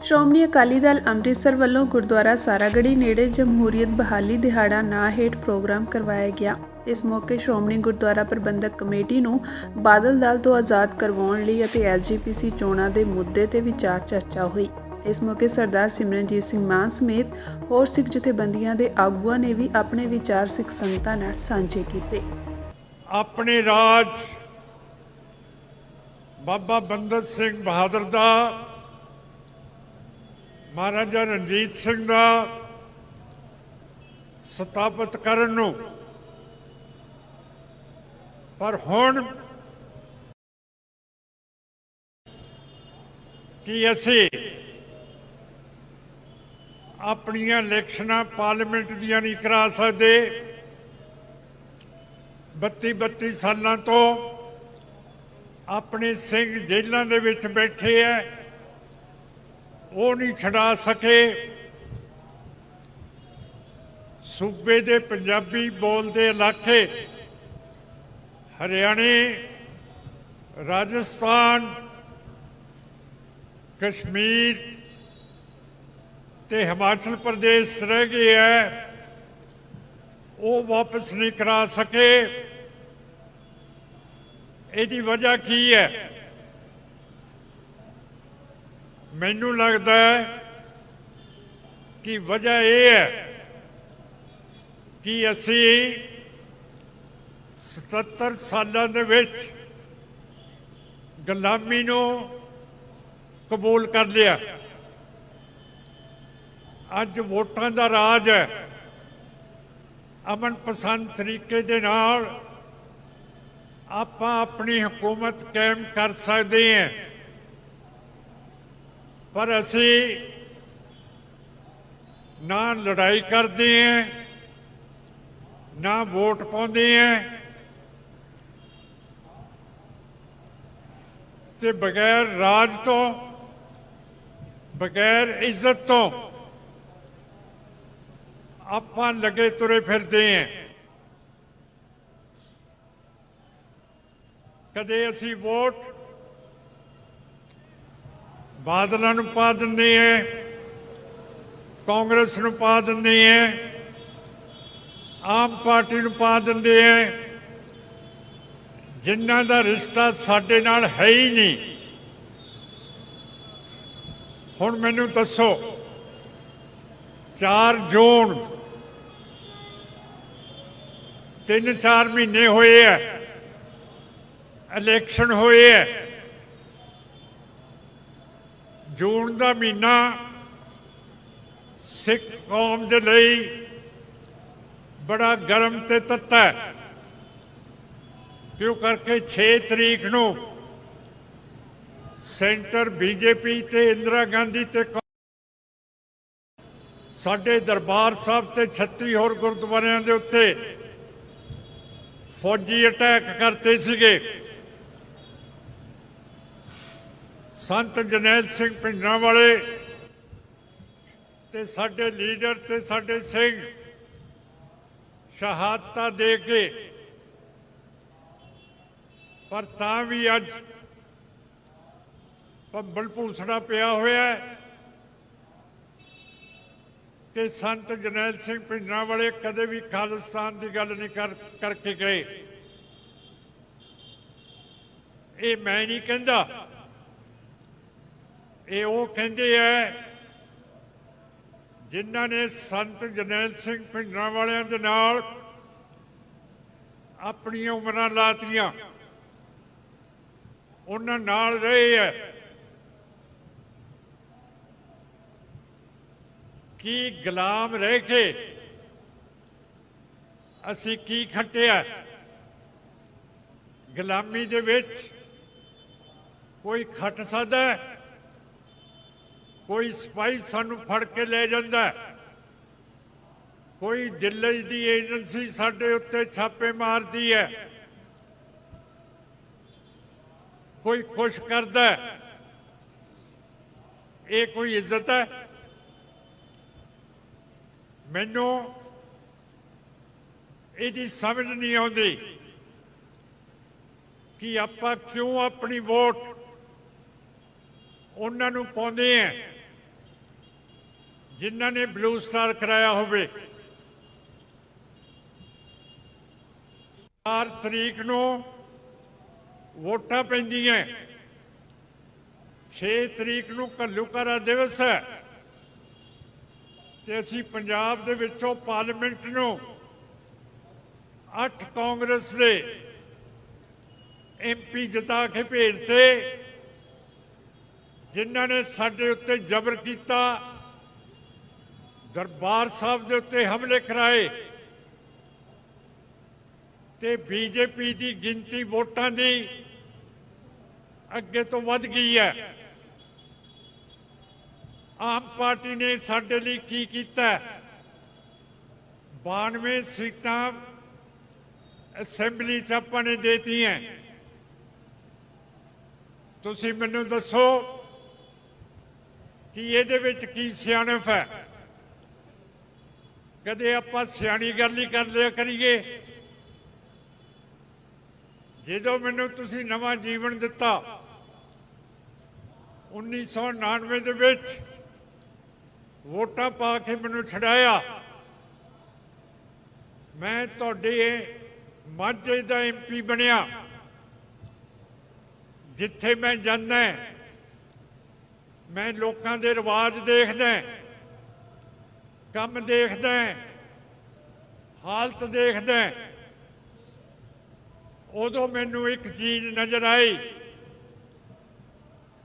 ਸ਼੍ਰੋਮਣੀ ਅਕਾਲੀ ਦਲ ਅੰਮ੍ਰਿਤਸਰ ਵੱਲੋਂ ਗੁਰਦੁਆਰਾ ਸਾਰਾਗੜ੍ਹੀ ਨੇੜੇ ਜਮਹੂਰੀਅਤ ਬਹਾਲੀ ਦਿਹਾੜਾ ਨਾਂ ਹੇਠ ਪ੍ਰੋਗਰਾਮ ਕਰਵਾਇਆ ਗਿਆ। ਇਸ ਮੌਕੇ ਸ਼੍ਰੋਮਣੀ ਗੁਰਦੁਆਰਾ ਪ੍ਰਬੰਧਕ ਕਮੇਟੀ ਨੂੰ ਬਾਦਲ ਦਲ ਤੋਂ ਆਜ਼ਾਦ ਕਰਵਾਉਣ ਲਈ ਅਤੇ ਐਸਜੀਪੀਸੀ ਚੋਣਾਂ ਦੇ ਮੁੱਦੇ ਤੇ ਵਿਚਾਰ ਚਰਚਾ ਹੋਈ। ਇਸ ਮੌਕੇ ਸਰਦਾਰ ਸਿਮਰਨਜੀਤ ਸਿੰਘ ਮਾਨ ਸਮੇਤ ਹੋਰ ਸਿੱਖ ਜਥੇਬੰਦੀਆਂ ਦੇ ਆਗੂਆਂ ਨੇ ਵੀ ਆਪਣੇ ਵਿਚਾਰ ਸਿੱਖ ਸੰਗਤਾਂ ਨਾਲ ਸਾਂਝੇ ਕੀਤੇ। ਆਪਣੇ ਰਾਜ ਬਾਬਾ ਬੰਦਾ ਸਿੰਘ ਬਹਾਦਰ ਦਾ, ਮਹਾਰਾਜਾ ਰਣਜੀਤ ਸਿੰਘ ਦਾ ਸਥਾਪਿਤ ਕਰਨ ਨੂੰ, ਪਰ ਹੁਣ ਕੀ ਅਸੀਂ ਆਪਣੀਆਂ ਇਲੈਕਸ਼ਨਾਂ ਪਾਰਲੀਮੈਂਟ ਦੀਆਂ ਨਹੀਂ ਕਰਾ ਸਕਦੇ। 32 ਸਾਲਾਂ ਤੋਂ ਆਪਣੇ ਸਿੰਘ ਜੇਲ੍ਹਾਂ ਦੇ ਵਿੱਚ ਬੈਠੇ ਹੈ, ਉਹ ਨਹੀਂ ਛਡਾ ਸਕੇ। ਸੂਬੇ ਦੇ ਪੰਜਾਬੀ ਬੋਲਦੇ ਇਲਾਕੇ ਹਰਿਆਣੇ, ਰਾਜਸਥਾਨ, ਕਸ਼ਮੀਰ ਤੇ ਹਿਮਾਚਲ ਪ੍ਰਦੇਸ਼ ਰਹਿ ਗਏ ਹੈ, ਉਹ ਵਾਪਸ ਨਹੀਂ ਕਰਾ ਸਕੇ। ਇਹਦੀ ਵਜ੍ਹਾ ਕੀ ਹੈ? ਮੈਨੂੰ ਲੱਗਦਾ ਹੈ ਕਿ ਵਜ੍ਹਾ ਇਹ ਹੈ ਕਿ ਅਸੀਂ 77 ਸਾਲਾਂ ਦੇ ਵਿੱਚ ਗੁਲਾਮੀ ਨੂੰ ਕਬੂਲ ਕਰ ਲਿਆ। ਅੱਜ ਵੋਟਾਂ ਦਾ ਰਾਜ ਹੈ। ਅਮਨ ਪਸੰਦ ਤਰੀਕੇ ਦੇ ਨਾਲ ਆਪਾਂ ਆਪਣੀ ਹਕੂਮਤ ਕਾਇਮ ਕਰ ਸਕਦੇ ਹਾਂ, ਪਰ ਅਸੀਂ ਨਾ ਲੜਾਈ ਕਰਦੇ ਹਾਂ, ਨਾ ਵੋਟ ਪਾਉਂਦੇ ਹਾਂ, ਤੇ ਬਗੈਰ ਰਾਜ ਤੋਂ, ਬਗੈਰ ਇੱਜ਼ਤ ਤੋਂ ਆਪਾਂ ਲੱਗੇ ਤੁਰੇ ਫਿਰਦੇ ਹਾਂ। ਕਦੇ ਅਸੀਂ ਵੋਟ ਬਾਦਲਾਂ ਨੂੰ ਪਾ ਦਿੰਦੇ ਹਾਂ, ਕਾਂਗਰਸ ਨੂੰ ਪਾ ਦਿੰਦੇ ਹਾਂ, ਆਮ ਪਾਰਟੀ ਨੂੰ ਪਾ ਦਿੰਦੇ ਹਾਂ, ਜਿਨ੍ਹਾਂ ਦਾ ਰਿਸ਼ਤਾ ਸਾਡੇ ਨਾਲ ਹੈ ਹੀ ਨਹੀਂ। ਹੁਣ ਮੈਨੂੰ ਦੱਸੋ, 4 ਜੂਨ 3-4 ਮਹੀਨੇ ਹੋਏ ਹੈ, ਇਲੈਕਸ਼ਨ ਹੋਏ ਹੈ। ਜੂਨ ਦਾ ਮਹੀਨਾ ਸਿੱਖ ਕੌਮ ਦੇ ਲਈ ਬੜਾ ਗਰਮ ਤੇ ਤੱਤਾ ਹੈ, ਕਿਉਂ ਕਰਕੇ 6 ਤਰੀਕ ਨੂੰ ਸੈਂਟਰ ਬੀਜੇਪੀ ਤੇ ਇੰਦਰਾ ਗਾਂਧੀ ਤੇ ਸਾਡੇ ਦਰਬਾਰ ਸਾਹਿਬ ਤੇ 36 ਹੋਰ ਗੁਰਦੁਆਰਿਆਂ ਦੇ ਉੱਤੇ ਫੌਜੀ ਅਟੈਕ ਕਰਤੇ ਸੀਗੇ। ਸੰਤ ਜਰਨੈਲ ਸਿੰਘ ਭਿੰਡਰਾਂਵਾਲੇ ਤੇ ਸਾਡੇ ਲੀਡਰ ਤੇ ਸਾਡੇ ਸਿੰਘ ਸ਼ਹਾਦਤਾਂ ਦੇ ਕੇ, ਪਰ ਤਾਂ ਵੀ ਅੱਜ ਭੰਬਲ ਭੂਸੜਾ ਪਿਆ ਹੋਇਆ ਹੈ ਕਿ ਸੰਤ ਜਰਨੈਲ ਸਿੰਘ ਭਿੰਡਰਾਂਵਾਲੇ ਕਦੇ ਵੀ ਖਾਲਿਸਤਾਨ ਦੀ ਗੱਲ ਨਹੀਂ ਕਰਕੇ ਗਏ। ਇਹ ਮੈਂ ਨਹੀਂ ਕਹਿੰਦਾ, ਇਹ ਉਹ ਕਹਿੰਦੇ ਹੈ ਜਿਨ੍ਹਾਂ ਨੇ ਸੰਤ ਜਰਨੈਲ ਸਿੰਘ ਭਿੰਡਰਾਂਵਾਲਿਆਂ ਦੇ ਨਾਲ ਆਪਣੀਆਂ ਉਮਰਾਂ ਲਾਤੀਆਂ, ਉਹਨਾਂ ਨਾਲ ਰਹੇ ਹੈ। ਕੀ ਗੁਲਾਮ ਰਹਿ ਕੇ ਅਸੀਂ ਕੀ ਖੱਟਿਆ? ਗੁਲਾਮੀ ਦੇ ਵਿੱਚ ਕੋਈ ਖੱਟ ਸਕਦਾ ਹੈ? ਕੋਈ ਸਿਪਾਹੀ ਸਾਨੂੰ ਫੜ ਕੇ ਲੈ ਜਾਂਦਾ, ਕੋਈ ਦਿੱਲੀ ਦੀ ਏਜੰਸੀ ਸਾਡੇ ਉੱਤੇ ਛਾਪੇ ਮਾਰਦੀ ਹੈ, ਕੋਈ ਕੁਛ ਕਰਦਾ, ਇਹ ਕੋਈ ਇੱਜ਼ਤ ਹੈ? ਮੈਨੂੰ ਇਹਦੀ ਸਮਝ ਨਹੀਂ ਆਉਂਦੀ कि ਆਪਾਂ क्यों अपनी वोट उन्होंने पाते हैं जिन्हां ने ब्लू स्टार कराया होवे। 4 तरीक नूं वोटां पैंदियां, 6 तरीक नूं घल्लूघारा दिवस है ते असीं पंजाब दे विचों पार्लीमेंट नूं 8 कांग्रेस दे MP जिता के भेजते, जिन्हां ने साडे उत्ते जबर कीता, दरबार साहब दे उत्ते हमले कराए ते BJP की गिनती वोटां दी अगे तो वध गई है। आम पार्टी ने साडे लई की कीता? 92 सीटां असैंबली च आपां ने देतियां। तुसीं मैनूं दसो कि इहदे विच की सियाणप है? कदे आपां सियाणी गल ही कर लिया करिए। ਜਦੋਂ ਮੈਨੂੰ ਤੁਸੀਂ ਨਵਾਂ ਜੀਵਨ ਦਿੱਤਾ 1999 ਦੇ ਵਿੱਚ ਵੋਟਾਂ ਪਾ ਕੇ ਮੈਨੂੰ ਛਡਾਇਆ, ਮੈਂ ਤੁਹਾਡੇ ਮਾਝੇ ਦਾ MP ਬਣਿਆ। ਜਿੱਥੇ ਮੈਂ ਜਾਂਦਾ ਮੈਂ ਲੋਕਾਂ ਦੇ ਰਿਵਾਜ ਦੇਖਦਾ, ਕੰਮ ਦੇਖਦਾ, ਹਾਲਤ ਦੇਖਦਾ। उदों मैनू एक चीज़ नज़र आई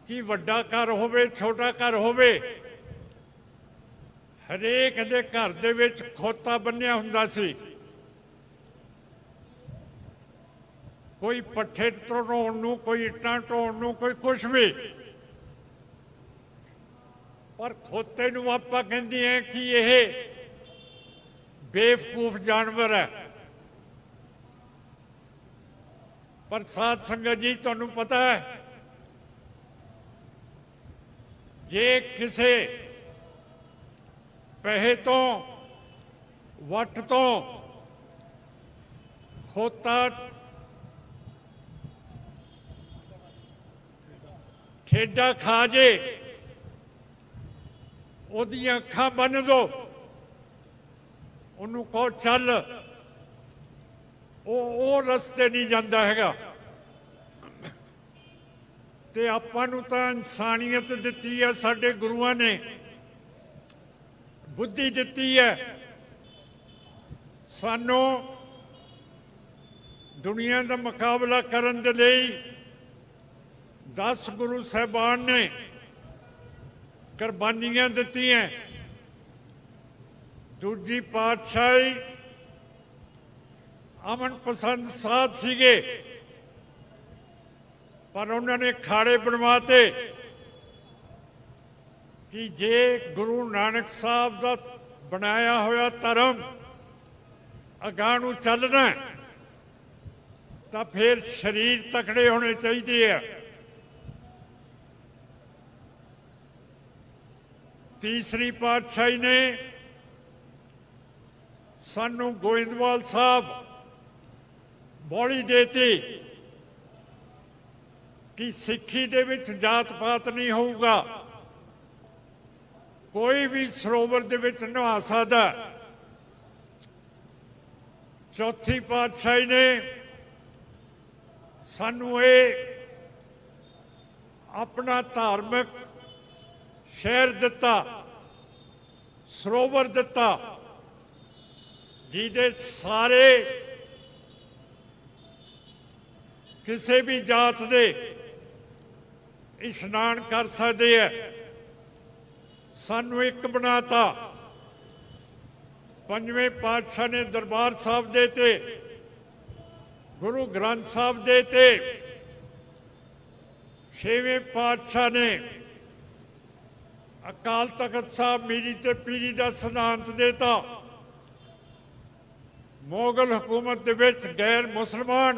कि वड्डा घर होवे छोटा घर होवे, हरेक दे घर दे विच खोता बन्निया हुंदा सी। कोई पट्ठे ढोण नूं, कोई इट्टां ढोण नूं, कोई कुछ भी। पर खोते नूं आपां कहंदे हैं कि यह बेवकूफ जानवर है। पर साध संगत जी, तुहानूं पता है जे किसे पैसे तो वट तो खोता ठेडा खा जे, ओदियां अखां बन दो, उन्होंने कहो चल, वो रस्ते नहीं जाता हैगा। ते आपां नूं तां इंसानियत दित्ती है, साडे गुरुआं ने बुद्धि दित्ती है। सानूं दुनिया का मुकाबला करन दे लई 10 गुरु साहिबान ने कुर्बानियां दित्तियां। दूजी पातशाही अमन पसंद साध सीगे, पर उन्होंने खाड़े बनवाते कि जे गुरु नानक साहब का बनाया होया धर्म अगां नूं चलना तो फिर शरीर तकड़े होने चाहिए है। तीसरी पातशाही ने सानू गोइंदवाल साहब बौली देती कि सिक्खी दे विच जात पात नहीं होगा, कोई भी सरोवर दे विच नहा सकदा। चौथी पातशाही ने सानू ये अपना धार्मिक शहर दिता, सरोवर दिता, जिहदे सारे किसी भी जात दे इशनान कर सकते हैं। सानू एक बनाता। पंजवें पातशाह ने दरबार साहब देते, गुरु ग्रंथ साहब देते, छेवें पातशाह ने अकाल तख्त साहब मीरी ते पीरी का सिद्धांत देता। मुगल हुकूमत दे विच गैर मुसलमान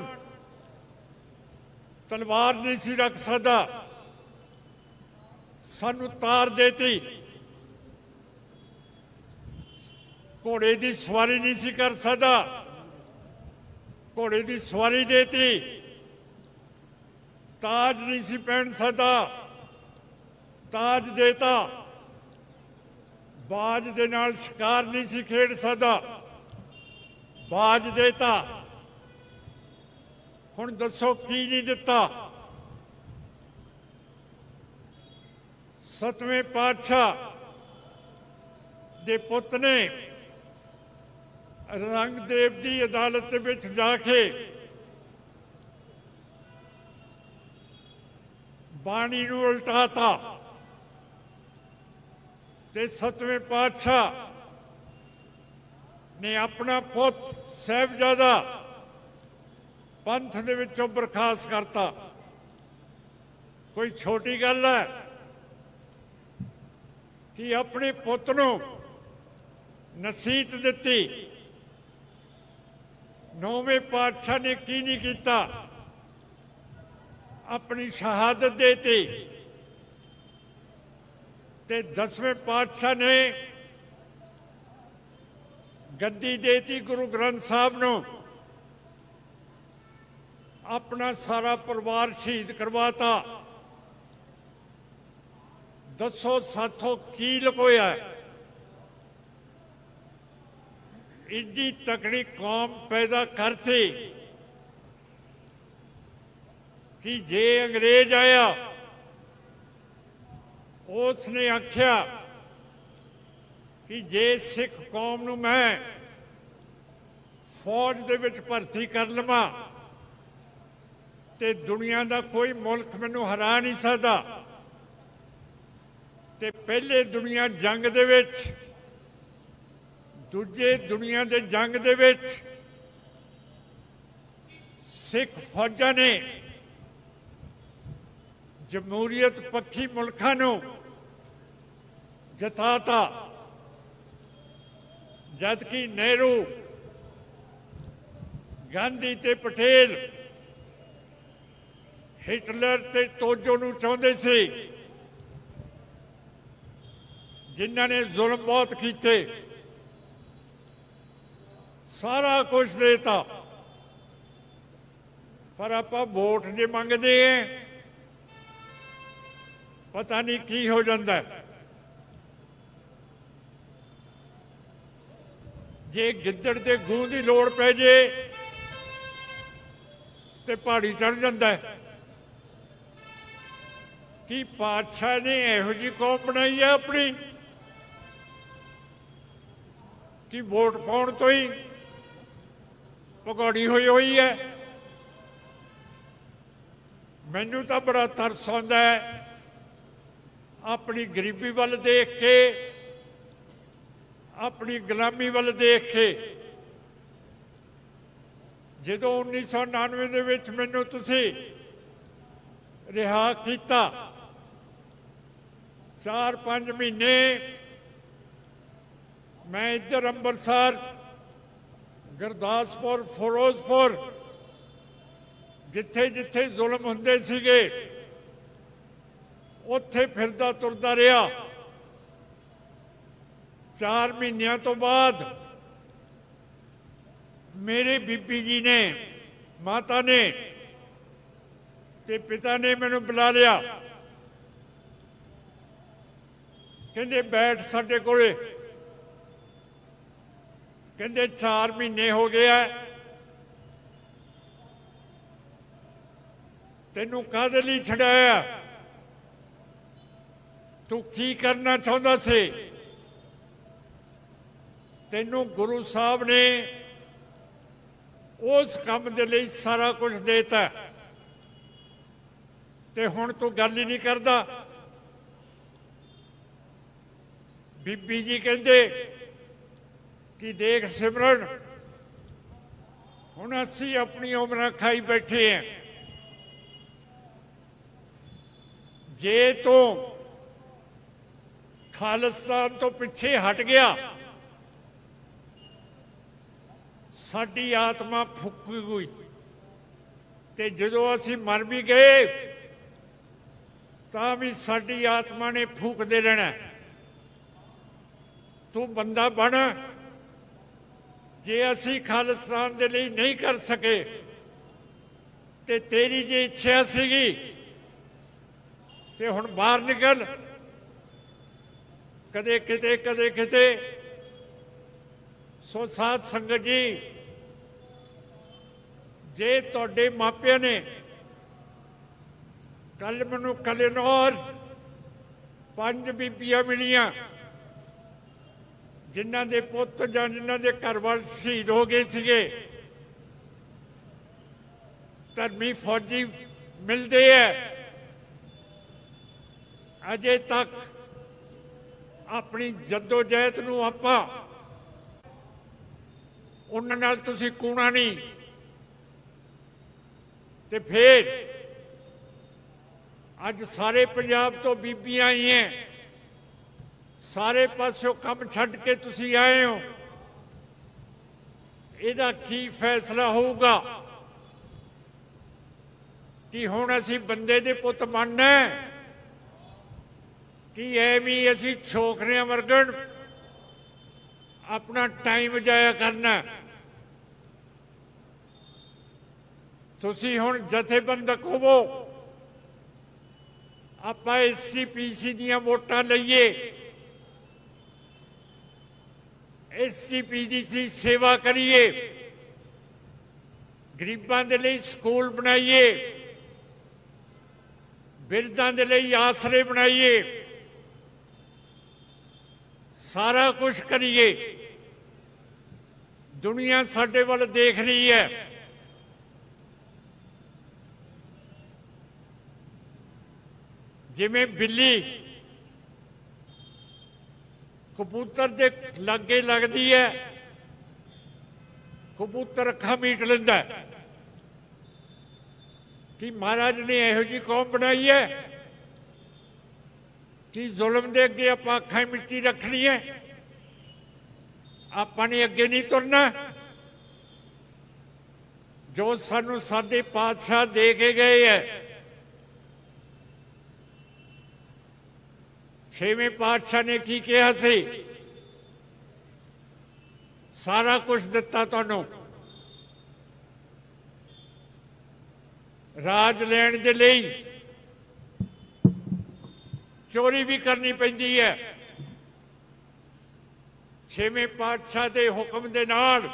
तलवार नहीं सी रख सकता, सानू तार देती। घोड़े की सवारी नहीं सी कर सकता, घोड़े की सवारी देती। ताज नहीं सी पहन सकता, ताज देता। ਬਾਜ ਦੇ ਨਾਲ ਸ਼ਿਕਾਰ ਨਹੀਂ ਸੀ ਖੇਡ ਸਕਦਾ, ਬਾਜ ਦੇਤਾ। ਹੁਣ ਦੱਸੋ ਕੀ ਨਹੀਂ ਦਿੱਤਾ? ਸਤਵੇਂ ਪਾਤਸ਼ਾਹ ਦੇ ਪੁੱਤ ਨੇ ਰੰਗਦੇਵ ਦੀ ਅਦਾਲਤ ਵਿੱਚ ਜਾ ਕੇ ਬਾਣੀ ਨੂੰ ਉਲਟਾਤਾ ਤੇ ਸਤਵੇਂ ਪਾਤਸ਼ਾਹ ਨੇ ਆਪਣਾ ਪੁੱਤ ਸਾਹਿਬਜ਼ਾਦਾ ਪੰਥ ਦੇ ਵਿੱਚੋਂ ਬਰਖਾਸਤ ਕਰਤਾ। ਕੋਈ ਛੋਟੀ ਗੱਲ ਹੈ ਕਿ ਆਪਣੇ ਪੁੱਤ ਨੂੰ ਨਸੀਹਤ ਦਿੱਤੀ। ਨੌਵੇਂ ਪਾਤਸ਼ਾਹ ਨੇ ਕੀ ਨਹੀਂ ਕੀਤਾ? ਆਪਣੀ ਸ਼ਹਾਦਤ ਦੇਤੀ। ਤੇ 10ਵੇਂ ਪਾਤਸ਼ਾਹ ਨੇ ਗੱਦੀ ਦੇਤੀ ਗੁਰੂ ਗ੍ਰੰਥ ਸਾਹਿਬ ਨੂੰ। ਆਪਣਾ ਸਾਰਾ ਪਰਿਵਾਰ ਸ਼ਹੀਦ ਕਰਵਾਤਾ। ਦੱਸੋ ਸਾਥੋਂ ਕੀ ਲੁਕੋਇਆ? ਇੰਨੀ ਤਕੜੀ ਕੌਮ ਪੈਦਾ ਕਰਤੀ ਕਿ ਜੇ ਅੰਗਰੇਜ਼ ਆਇਆ ਉਸ ਨੇ ਆਖਿਆ ਕਿ ਜੇ ਸਿੱਖ ਕੌਮ ਨੂੰ ਮੈਂ ਫੌਜ ਦੇ ਵਿੱਚ ਭਰਤੀ ਕਰ ਲਵਾਂ ਤੇ ਦੁਨੀਆ ਦਾ ਕੋਈ ਮੁਲਕ ਮੈਨੂੰ ਹਰਾ ਨਹੀਂ ਸਕਦਾ। ਤੇ ਪਹਿਲੇ ਦੁਨੀਆ ਜੰਗ ਦੇ ਵਿੱਚ, ਦੂਜੇ ਦੁਨੀਆ ਦੇ ਜੰਗ ਦੇ ਵਿੱਚ ਸਿੱਖ ਫੌਜਾਂ ਨੇ ਜਮਹੂਰੀਅਤ ਪੱਖੀ ਮੁਲਕਾਂ ਨੂੰ ਜਿਤਾਤਾ, ਜਦਕਿ ਨਹਿਰੂ, ਗਾਂਧੀ ਤੇ ਪਟੇਲ ਹਿਟਲਰ ਤੇ ਤੋਜੋ ਨੂੰ ਚਾਹੁੰਦੇ ਸੀ, ਜਿਨ੍ਹਾਂ ਨੇ ਜ਼ੁਲਮ ਬਹੁਤ ਕੀਤੇ। ਸਾਰਾ ਕੁਝ ਦੇਤਾ, ਪਰ ਆਪਾਂ ਵੋਟ ਜੇ ਮੰਗਦੇ ਹਾਂ ਪਤਾ ਨਹੀਂ ਕੀ ਹੋ ਜਾਂਦਾ। ਜੇ ਗਿੱਦੜ ਦੇ ਗੂੰ ਦੀ ਲੋੜ ਪੈ ਜੇ ਤੇ ਪਹਾੜੀ ਚੜ ਜਾਂਦਾ। ਕੀ ਪਾਤਸ਼ਾਹ ਨੇ ਇਹੋ ਜਿਹੀ ਕੌਮ ਬਣਾਈ ਹੈ ਆਪਣੀ ਕਿ ਵੋਟ ਪਾਉਣ ਤੋਂ ਹੀ ਭਗੌੜੀ ਹੋਈ ਹੈ? ਮੈਨੂੰ ਤਾਂ ਬੜਾ ਤਰਸ ਆਉਂਦਾ ਹੈ ਆਪਣੀ ਗਰੀਬੀ ਵੱਲ ਦੇਖ ਕੇ, ਆਪਣੀ ਗੁਲਾਮੀ ਵੱਲ ਦੇਖ ਕੇ। ਜਦੋਂ 1999 ਦੇ ਵਿੱਚ ਮੈਨੂੰ ਤੁਸੀਂ ਰਿਹਾ ਕੀਤਾ, 4-5 ਮਹੀਨੇ ਮੈਂ ਇੱਧਰ ਅੰਮ੍ਰਿਤਸਰ, ਗੁਰਦਾਸਪੁਰ, ਫਿਰੋਜ਼ਪੁਰ, ਜਿੱਥੇ ਜਿੱਥੇ ਜ਼ੁਲਮ ਹੁੰਦੇ ਸੀਗੇ ਉੱਥੇ ਫਿਰਦਾ ਤੁਰਦਾ ਰਿਹਾ। 4 ਮਹੀਨਿਆਂ ਤੋਂ ਬਾਅਦ ਮੇਰੇ ਬੀਬੀ ਜੀ ਨੇ, ਮਾਤਾ ਨੇ ਤੇ ਪਿਤਾ ਨੇ ਮੈਨੂੰ ਬੁਲਾ ਲਿਆ। ਕਹਿੰਦੇ ਬੈਠ ਸਾਡੇ ਕੋਲੇ। ਕਹਿੰਦੇ 4 ਮਹੀਨੇ ਹੋ ਗਏ ਆ, ਤੈਨੂੰ ਕਾਹਦੇ ਲਈ ਛਡਾਇਆ? ਤੂੰ ਕੀ ਕਰਨਾ ਚਾਹੁੰਦਾ ਸੀ? ਤੈਨੂੰ ਗੁਰੂ ਸਾਹਿਬ ਨੇ ਉਸ ਕੰਮ ਦੇ ਲਈ ਸਾਰਾ ਕੁਝ ਦੇਤਾ ਤੇ ਹੁਣ ਤੂੰ ਗੱਲ ਹੀ ਨਹੀਂ ਕਰਦਾ। ਬੀਬੀ ਜੀ ਕਹਿੰਦੇ ਕਿ ਦੇਖ ਸਿਮਰਨ, ਹੁਣ ਅਸੀਂ ਆਪਣੀ ਉਮਰਾਂ ਖਾਈ ਬੈਠੇ ਹਾਂ। ਜੇ ਤੂੰ ਖਾਲਿਸਤਾਨ ਤੋਂ ਪਿੱਛੇ ਹਟ ਗਿਆ ਸਾਡੀ ਆਤਮਾ ਫੁੱਕੀ ਗਈ ਤੇ ਜਦੋਂ ਅਸੀਂ ਮਰ ਵੀ ਗਏ ਤਾਂ ਵੀ ਸਾਡੀ ਆਤਮਾ ਨੇ ਫੂਕਦੇ ਰਹਿਣਾ। ਤੂੰ ਬੰਦਾ ਬਣ। ਜੇ ਅਸੀਂ ਖਾਲਿਸਤਾਨ ਦੇ ਲਈ ਨਹੀਂ ਕਰ ਸਕੇ ਤੇ ਤੇਰੀ ਜੇ ਇੱਛਾ ਸੀਗੀ ਤੇ ਹੁਣ ਬਾਹਰ ਨਿਕਲ ਕਦੇ ਕਿਤੇ ਕਦੇ ਕਿਤੇ। ਸੋ ਸਾਧ ਸੰਗਤ ਜੀ, ਜੇ ਤੁਹਾਡੇ ਮਾਪਿਆਂ ਨੇ ਕੱਲ ਮੈਨੂੰ ਕਲਨੌਰ 5 ਬੀਬੀਆਂ ਮਿਲੀਆਂ ਜਿਨ੍ਹਾਂ ਦੇ ਪੁੱਤ ਜਾਂ ਜਿਨ੍ਹਾਂ ਦੇ ਘਰ ਵਾਲੇ ਸ਼ਹੀਦ ਹੋ ਗਏ ਸੀਗੇ। ਧਰਮੀ ਫੌਜੀ ਮਿਲਦੇ ਹੈ, ਅਜੇ ਤੱਕ ਆਪਣੀ ਜਦੋਜਹਿਦ ਨੂੰ ਆਪਾਂ ਉਹਨਾਂ ਨਾਲ ਤੁਸੀਂ ਕੂਣਾ ਨਹੀਂ। ਤੇ ਫਿਰ ਅੱਜ ਸਾਰੇ ਪੰਜਾਬ ਤੋਂ ਬੀਬੀਆਂ ਆਈਆਂ, ਸਾਰੇ ਪਾਸੋਂ ਕੰਮ ਛੱਡ ਕੇ ਤੁਸੀਂ ਆਏ ਹੋ। ਇਹਦਾ ਕੀ ਫੈਸਲਾ ਹੋਊਗਾ ਕਿ ਹੁਣ ਅਸੀਂ ਬੰਦੇ ਦੇ ਪੁੱਤ ਬਣਨਾ ਕਿ ਐਵੇਂ ਅਸੀਂ ਛੋਕਰਿਆਂ ਵਰਗਣ ਆਪਣਾ ਟਾਈਮ ਜਾਇਆ ਕਰਨਾ। ਤੁਸੀਂ ਹੁਣ ਜਥੇਬੰਦਕ ਹੋਵੋ, ਆਪਾਂ SCPC ਦੀਆਂ ਵੋਟਾਂ ਲਈਏ, SCPC ਦੀ ਸੇਵਾ ਕਰੀਏ, ਗਰੀਬਾਂ ਦੇ ਲਈ ਸਕੂਲ ਬਣਾਈਏ, ਬਿਰਧਾਂ ਦੇ ਲਈ ਆਸਰੇ ਬਣਾਈਏ, ਸਾਰਾ ਕੁਝ ਕਰੀਏ। ਦੁਨੀਆ ਸਾਡੇ ਵੱਲ ਦੇਖ ਰਹੀ ਹੈ। ਜਿਵੇਂ ਬਿੱਲੀ ਕਬੂਤਰ ਦੇ ਲਾਗੇ ਲੱਗਦੀ ਹੈ, ਕਬੂਤਰ ਅੱਖਾਂ ਮੀਟ ਲੈਂਦਾ ਕਿ ਮਹਾਰਾਜ ਨੇ ਇਹੋ ਜਿਹੀ ਕੌਮ ਬਣਾਈ ਹੈ ਕਿ ਜ਼ੁਲਮ ਦੇ ਅੱਗੇ ਆਪਾਂ ਅੱਖਾਂ ਮਿੱਟੀ ਰੱਖਣੀ ਹੈ, ਆਪਾਂ ਨੇ ਅੱਗੇ ਨਹੀਂ ਤੁਰਨਾ। ਜੋ ਸਾਨੂੰ ਸਾਡੇ ਪਾਤਸ਼ਾਹ ਦੇ ਕੇ ਗਏ ਹੈ, 6ਵੇਂ ਪਾਤਸ਼ਾਹ ਨੇ ਕੀ ਕਿਹਾ ਸੀ? ਸਾਰਾ ਕੁਝ ਦਿੱਤਾ ਤੁਹਾਨੂੰ, ਰਾਜ ਲੈਣ ਦੇ ਲਈ ਚੋਰੀ ਵੀ ਕਰਨੀ ਪੈਂਦੀ ਹੈ। 6ਵੇਂ ਪਾਤਸ਼ਾਹ ਦੇ ਹੁਕਮ ਦੇ ਨਾਲ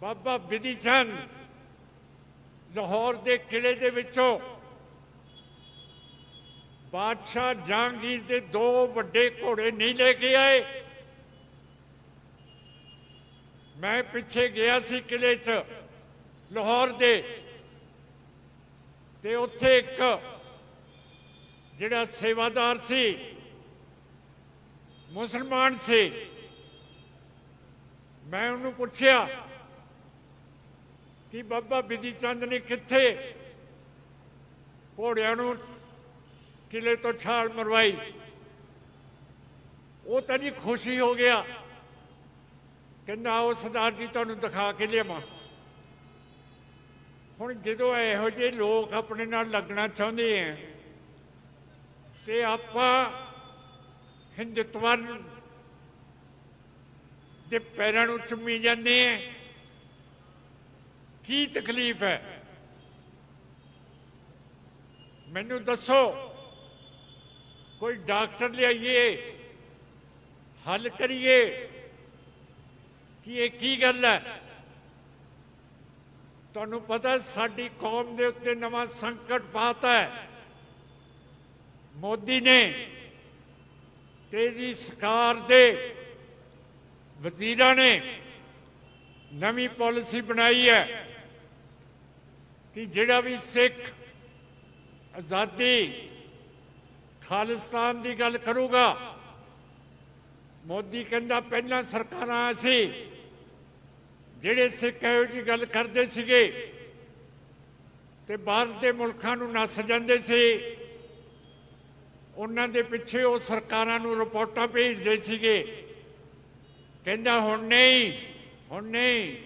ਬਾਬਾ ਬਿਧੀ ਚੰਦ ਲਾਹੌਰ ਦੇ ਕਿਲੇ ਦੇ ਵਿੱਚੋਂ ਬਾਦਸ਼ਾਹ ਜਹਾਂਗੀਰ ਦੇ 2 ਵੱਡੇ ਘੋੜੇ ਨਹੀਂ ਲੈ ਕੇ ਆਏ। ਮੈਂ ਪਿੱਛੇ ਗਿਆ ਸੀ ਕਿਲੇ 'ਚ ਲਾਹੌਰ ਦੇ, ਤੇ ਉੱਥੇ ਇੱਕ ਜਿਹੜਾ ਸੇਵਾਦਾਰ ਸੀ, ਮੁਸਲਮਾਨ ਸੀ, ਮੈਂ ਉਹਨੂੰ ਪੁੱਛਿਆ ਕਿ ਬਾਬਾ ਬਿਧੀ ਚੰਦ ਨੇ ਕਿੱਥੇ ਘੋੜਿਆਂ ਨੂੰ ਕਿਲੇ ਤੋਂ ਛਾਲ ਮਰਵਾਈ? ਉਹ ਤਾਂ ਜੀ ਖੁਸ਼ੀ ਹੋ ਗਿਆ, ਕਹਿੰਦਾ ਆਓ ਸਰਦਾਰ ਜੀ ਤੁਹਾਨੂੰ ਦਿਖਾ ਕੇ ਲਿਆਵਾਂ। ਹੁਣ ਜਦੋਂ ਇਹੋ ਜਿਹੇ ਲੋਕ ਆਪਣੇ ਨਾਲ ਲੱਗਣਾ ਚਾਹੁੰਦੇ ਹੈ ਤੇ ਆਪਾਂ ਹਿੰਦੁਤਵਾਂ ਦੇ ਪੈਰਾਂ ਨੂੰ ਚੁੰਮੀ ਜਾਂਦੇ ਹੈ। ਕੀ ਤਕਲੀਫ ਹੈ? ਮੈਨੂੰ ਦੱਸੋ, ਕੋਈ ਡਾਕਟਰ ਲਿਆਈਏ, ਹੱਲ ਕਰੀਏ ਕਿ ਇਹ ਕੀ ਗੱਲ ਹੈ? ਤੁਹਾਨੂੰ ਪਤਾ ਸਾਡੀ ਕੌਮ ਦੇ ਉੱਤੇ ਨਵਾਂ ਸੰਕਟ ਪਾਤਾ ਹੈ। ਮੋਦੀ ਨੇ ਤੇਰੀ ਸਰਕਾਰ ਦੇ ਵਜ਼ੀਰਾਂ ਨੇ ਨਵੀਂ ਪਾਲਿਸੀ ਬਣਾਈ ਹੈ ਕਿ ਜਿਹੜਾ ਵੀ ਸਿੱਖ ਆਜ਼ਾਦੀ ਖਾਲਿਸਤਾਨ ਦੀ ਗੱਲ ਕਰੂਗਾ, ਮੋਦੀ ਕਹਿੰਦਾ ਪਹਿਲਾਂ ਸਰਕਾਰਾਂ ਸੀ ਜਿਹੜੇ ਸਿੱਖ ਇਹੋ ਜਿਹੀ ਗੱਲ ਕਰਦੇ ਸੀਗੇ ਤੇ ਬਾਹਰ ਦੇ ਮੁਲਕਾਂ ਨੂੰ ਨੱਸ ਜਾਂਦੇ ਸੀ, ਉਹਨਾਂ ਦੇ ਪਿੱਛੇ ਉਹ ਸਰਕਾਰਾਂ ਨੂੰ ਰਿਪੋਰਟਾਂ ਭੇਜਦੇ ਸੀਗੇ। ਕਹਿੰਦਾ ਹੁਣ ਨਹੀਂ, ਹੁਣ ਨਹੀਂ।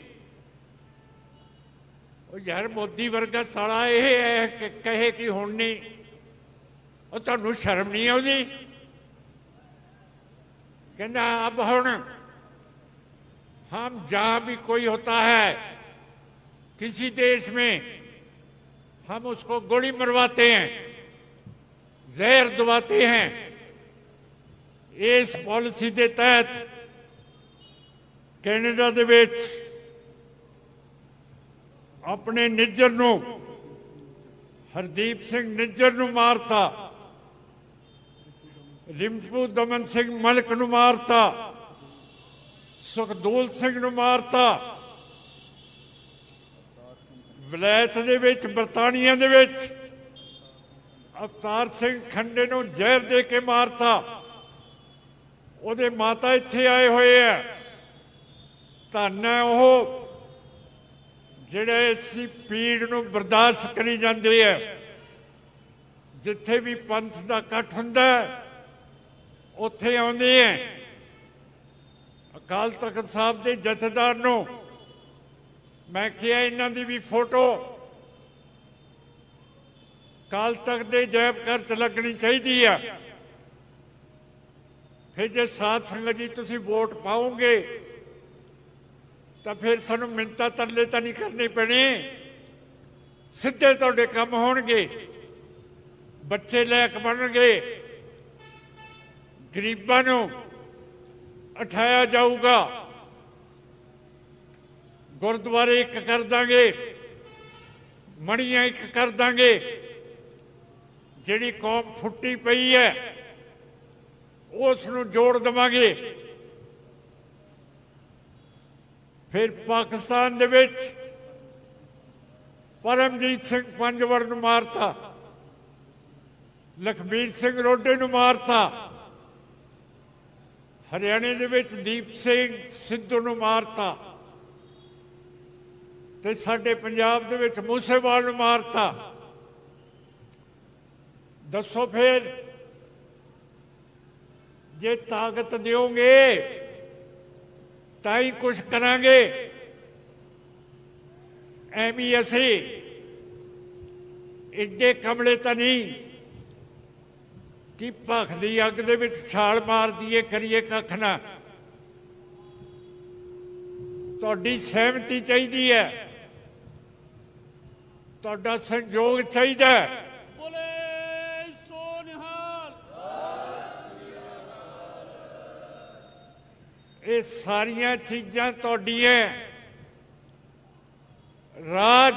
ਉਹ ਯਾਰ ਮੋਦੀ ਵਰਗਾ ਸਾਲਾ ਇਹ ਕਹੇ ਕਿ ਹੁਣ ਨਹੀਂ, ਉਹ ਤੁਹਾਨੂੰ ਸ਼ਰਮ ਨਹੀਂ ਆਉਂਦੀ? कहना अब हम जहाँ भी कोई होता है किसी देश में हम उसको गोली मरवाते हैं, जहर दबाते हैं, इस पॉलिसी के तहत कैनेडा दे विच अपने निज्जर नूं हरदीप सिंह निज्जर नूं मारता, रिंपू दमन सिंह मलिक नूं मारता, सुखदूल सिंह नूं मारता, वलैत दे विच बरतानिया दे विच अवतार सिंह खंडे नूं जहर दे के मारता। ਉਹਦੇ माता इत्थे आए हुए है। धन है वह ਜਿਹੜੇ इसी पीड़ नूं बर्दाश्त करी जाते है। जिथे भी पंथ का इकट्ठ हुंदा उत्थे आउंदे है। अकाल तख्त साहब के जथेदार नूं मैं किया इन्हां दी भी फोटो अकाल तख्त के जैब घर च लगनी चाहिए है। फिर जे साथ संगत जी तुसी वोट पाओगे तो फिर सानू मिन्नतां तरले तो नहीं करनी पैनी, सीधे तुहाडे काम होणगे, बच्चे लैक बनणगे, गरीबां नूं उठाया जाऊगा, गुरुद्वारे एक कर देंगे, मणियां एक कर देंगे। जिहड़ी कौम फुट्टी पई है उसनूं जोड़ देवांगे। फिर पाकिस्तान दे विच परमजीत सिंह पंजवर नूं मारता, लखबीर सिंह रोडे नूं मारता, हरियाणे दे विच दीप सिंह सिद्धू नूं मारता, ते साडे पंजाब दे विच मूसेवाल नूं मारता। दसो फिर जे ताकत दोगे ताई कुछ करांगे। एवी असी एडे कमले तो नहीं कि भख की अग दे विच छाल मार दिए करिए कख ना। तुहाडी सहमति चाहिए है, तुहाडा संयोग चाहिए। ये सारिया चीज़ां तुहाडियां राज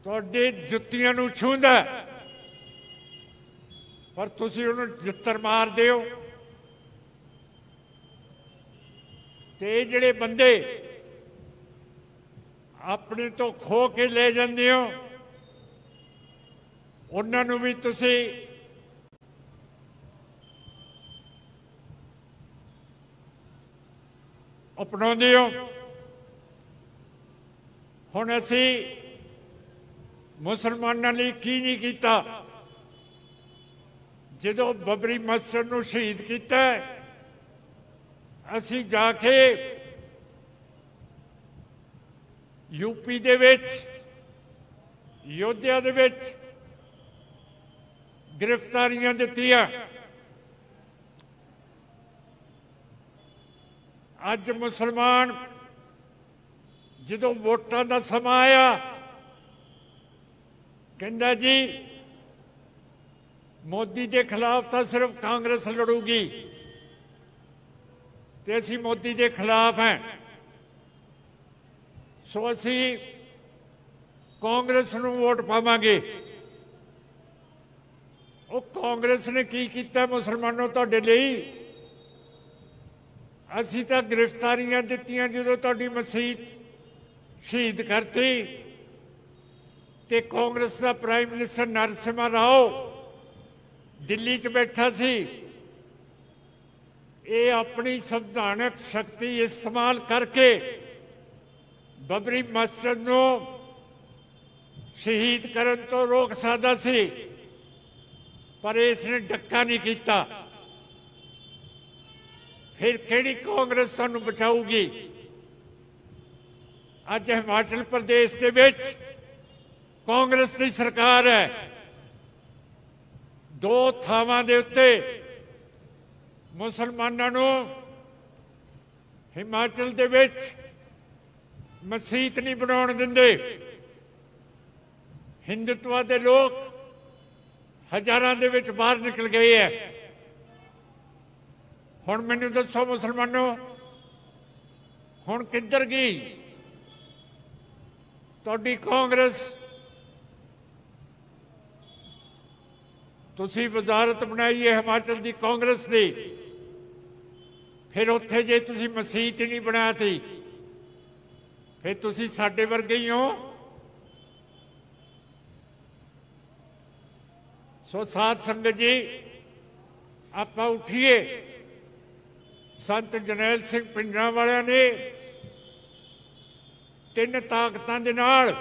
तुहाडे जुत्तियां नूं छूंहदा, पर तुसीं उहनूं जित्तर मार दिओ। ते जिहड़े बंदे अपने तो खो के ले जांदे हो उन्हां नूं भी तुसीं अपनाते हो। हुण असी मुसलमानों लिए की नहीं किया। जो बबरी मस्जिद नूं शहीद किया असी जाके यूपी दे विच योध्या दे विच गिरफ्तारियां दित्तियां। अज मुसलमान जो वोटां का समा आया कहंदा जी मोदी के खिलाफ तो सिर्फ कांग्रेस लड़ूगी ते असीं मोदी के खिलाफ हैं, सो असीं कांग्रेस नूं वोट पावांगे। वो कांग्रेस ने की किया मुसलमानों तुहाडे लई? असी तो गिरफ्तारियां दित्तियां जो तुहाडी मसीत शहीद करती ते कांग्रेस का प्राइम मिनिस्टर नरसिम्हा राव दिल्ली च बैठा सी। ये अपनी संविधानक शक्ति इस्तेमाल करके बबरी मस्जिद नूं शहीद करन तो रोक सकदा सी, पर इसने डक्का नहीं किया। फिर किहड़ी कांग्रेस तुहानू बचाऊगी? अज हिमाचल प्रदेश के विच कांग्रेस की सरकार है। दो थावां दे उत्ते मुसलमानों नूं हिमाचल दे विच मसीत नहीं बनाउण दिंदे। हिंदुत्व के लोग हज़ारां दे विच बाहर निकल गए है। हुण मैनूं दसो मुसलमानों, हुण किधर गई तुहाडी कांग्रेस? तुसीं वज़ारत बनाई है हिमाचल की कांग्रेस की, फिर उत्थे जे तुसीं मसीत ही नहीं बनाया थी, फिर तुसीं साडे वर्गे ही हो। सो साध संगत जी, आपां उठीए। संत जरनैल सिंह पिंडरां वालियां ने 3 ताकतां दे नाल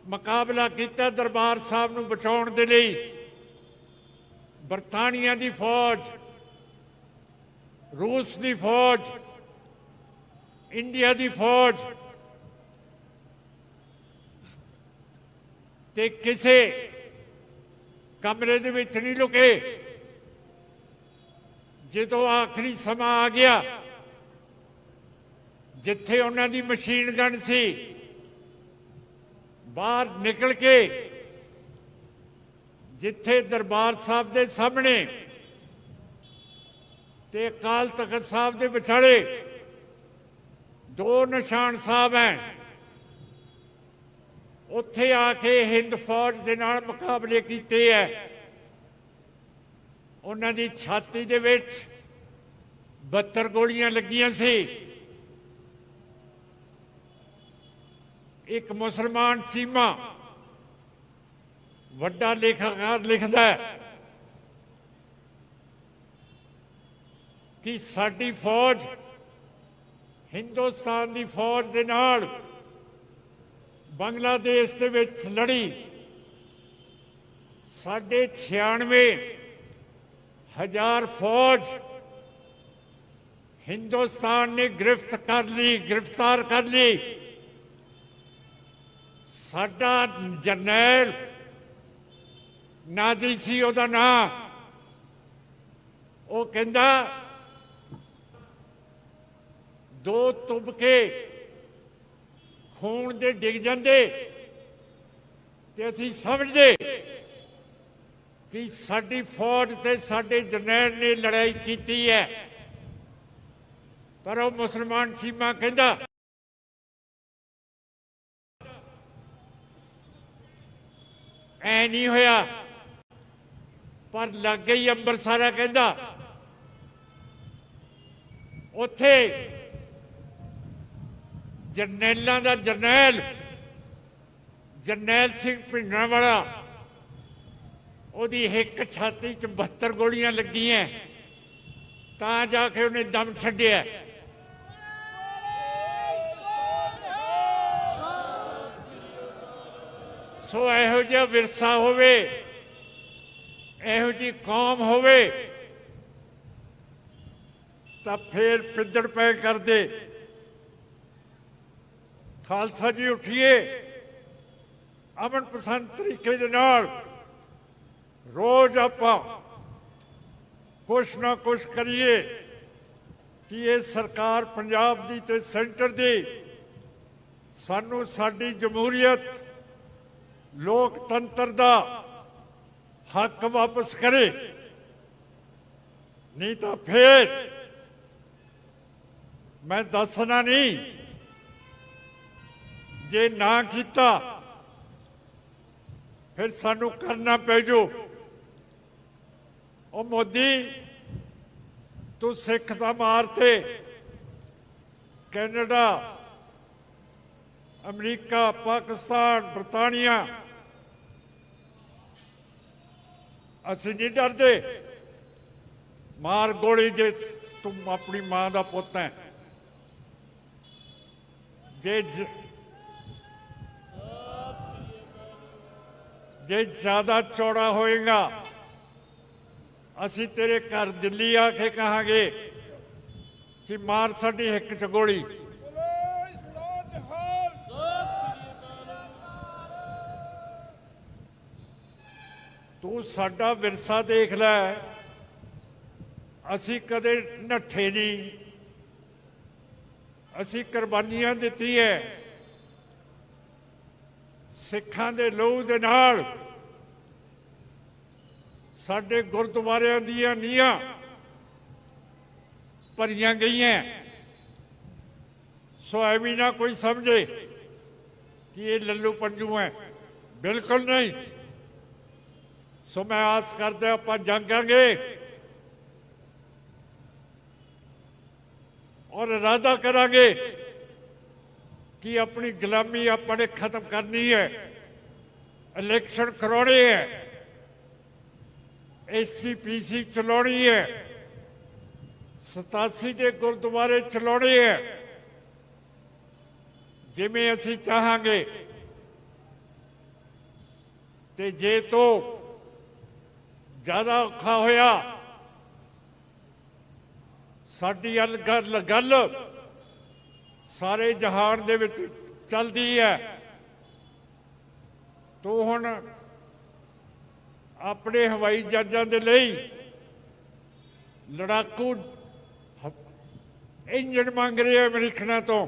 मुकाबला किया दरबार साहब नूं बचाउण दे लई। बरतानिया की फौज, रूस की फौज, इंडिया की फौज ते किसे कमरे दे विच नहीं लुके। जदों आखिरी समा आ गया, जिथे उन्हां दी मशीन गन सी, बाहर निकल के जिथे दरबार साहब के सामने ते अकाल तख्त साहब के विचाले 2 निशान साहब हैं, उत्थे आके हिंद फौज के नाल मुकाबले कीते है। उन्हां दी छाती दे विच 72 गोलियां लगियां सी। एक मुसलमान चीमा वड्डा लेखाकार लिखदा है कि साडी फौज हिंदुस्तान की फौज के नाल बांग्लादेश के विच लड़ी। 96,500 फौज हिंदुस्तान ने गिरफ्तार कर ली। साडा जरनैल नाजी सी उहदा नाम, वो कहंदा 2 तुबके खून दे डिग जांदे ते असीं समझदे कि साडी फौज ते साडे जरनैल ने लड़ाई कीती है। पर वो मुसलमान चीमा कहंदा ऐ नहीं होया। पर लग गई अंबरसारा कहंदा उत्थे जरनैलों का जरनैल जरनैल सिंह भिंडरां वाला, ਉਹਦੀ एक छाती च 72 गोलियां लगी हैं, तां जाके उन्हें दम छड्डिया। सो इहो जिहा विरसा होवे, इहो जी कौम होवे तां फिर पिद्दड़ पै करदे। खालसा जी उठिए, अमन पसंद तरीके दे नाल रोज आपां कुछ ना कुछ करिए कि ये सरकार पंजाब दी ते सेंटर दी सानू साडी जमहूरीयत लोकतंत्र दा हक वापस करे। नहीं तो फिर मैं दसना नहीं, जे ना किया फिर सानू करना पै जो। ओ मोदी, तू सिख दा मारते, कैनेडा, अमरीका, पाकिस्तान, बरतानिया, असीं नहीं डरते। मार गोली जे तुम अपनी मां दा पुत है। जे ज्यादा चौड़ा होएगा, असी तेरे घर दिल्ली आके कहांगे कि मार साडी हिक च गोली। तू साडा विरसा देख लै, असी कदे नठे नहीं, असी कुर्बानियां दित्ती है। सिखां दे लहू दे नाल ਸਾਡੇ ਗੁਰਦੁਆਰਿਆਂ ਦੀਆਂ ਨੀਹਾਂ ਭਰੀਆਂ ਗਈਆਂ। ਸੋ ਐਵੇਂ ਨਾ ਕੋਈ ਸਮਝੇ कि ये लल्लू पंजू है, बिल्कुल नहीं। सो मैं आस करते आपां जांगांगे और इरादा करांगे कि अपनी गुलामी अपने खत्म करनी है, इलेक्शन करवाने है, SCPC चलानी है, 87 के गुरुद्वारे चलाने है जिमें असी चाहांगे। ते जे तो ज़्यादा औखा होया साडी गल सारे जहान दे विच चलदी है, तो हुण अपने हवाई जहाज़ां दे लई लड़ाकू इंजन मंग रहे अमरीकन तो।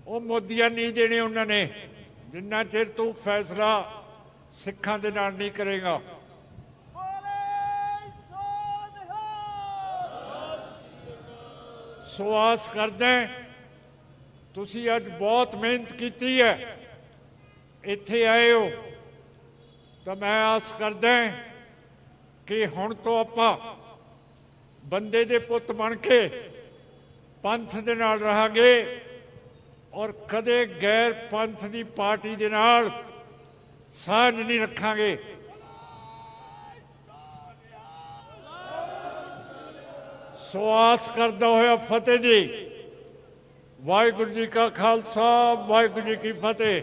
वो मोदिया नहीं देने उन्होंने जिन्ना चिर तू फैसला सिखां दे नाल नहीं करेगा। सो आस करते हैं तुसी अज बहुत मेहनत की है, इत्थे आए हो, तो मैं आस करदा कि हुण तो आपां बंदे दे पुत बन के पंथ दे नाल रहांगे और कदे गैर पंथ की पार्टी दे नाल साझ नहीं रखांगे। सो आस करदा होया फतेह जी। वाहिगुरू जी का खालसा, वाहिगुरू जी की फतेह।